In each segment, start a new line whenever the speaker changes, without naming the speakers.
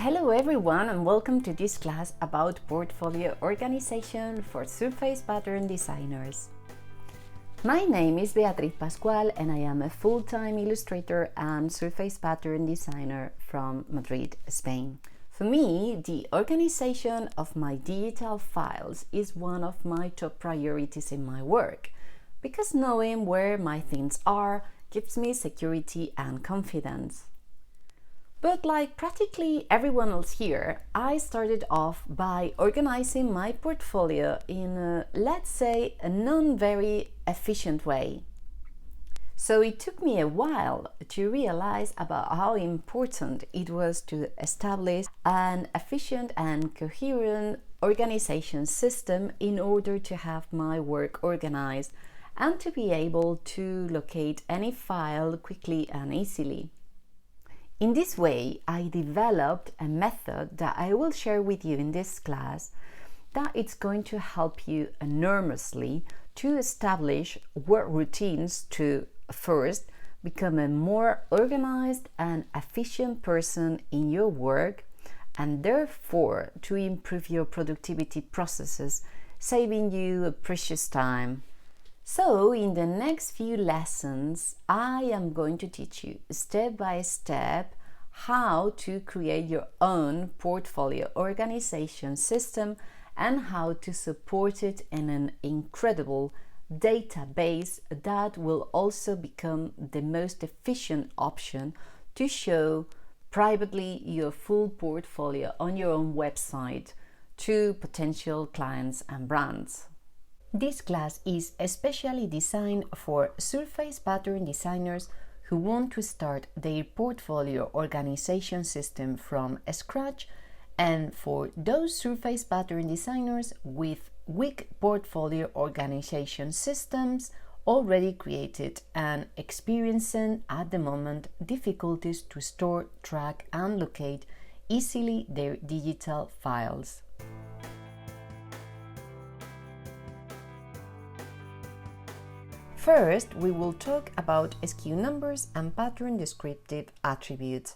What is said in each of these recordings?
Hello everyone and welcome to this class about portfolio organization for surface pattern designers. My name is Beatriz Pascual and I am a full-time illustrator and surface pattern designer from Madrid, Spain. For me, the organization of my digital files is one of my top priorities in my work, because knowing where my things are gives me security and confidence. But like practically everyone else here, I started off by organizing my portfolio in a, let's say, a non-very efficient way. So it took me a while to realize about how important it was to establish an efficient and coherent organization system in order to have my work organized and to be able to locate any file quickly and easily. In this way, I developed a method that I will share with you in this class that it's going to help you enormously to establish work routines to first become a more organized and efficient person in your work, and therefore to improve your productivity processes, saving you precious time. So in the next few lessons, I am going to teach you step by step how to create your own portfolio organization system and how to support it in an incredible database that will also become the most efficient option to show privately your full portfolio on your own website to potential clients and brands. This class is especially designed for surface pattern designers who want to start their portfolio organization system from scratch, and for those surface pattern designers with weak portfolio organization systems already created and experiencing at the moment difficulties to store, track and locate easily their digital files. First, we will talk about SKU numbers and pattern descriptive attributes.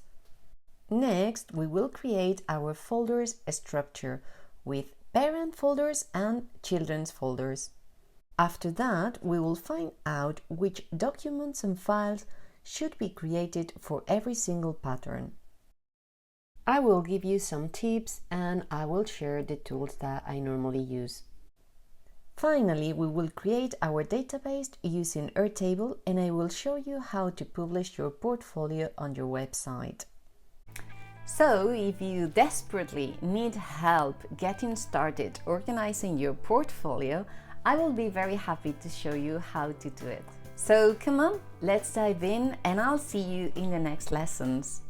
Next, we will create our folders structure with parent folders and children's folders. After that, we will find out which documents and files should be created for every single pattern. I will give you some tips and I will share the tools that I normally use. Finally, we will create our database using Airtable and I will show you how to publish your portfolio on your website. So, if you desperately need help getting started organizing your portfolio, I will be very happy to show you how to do it. So come on, let's dive in and I'll see you in the next lessons.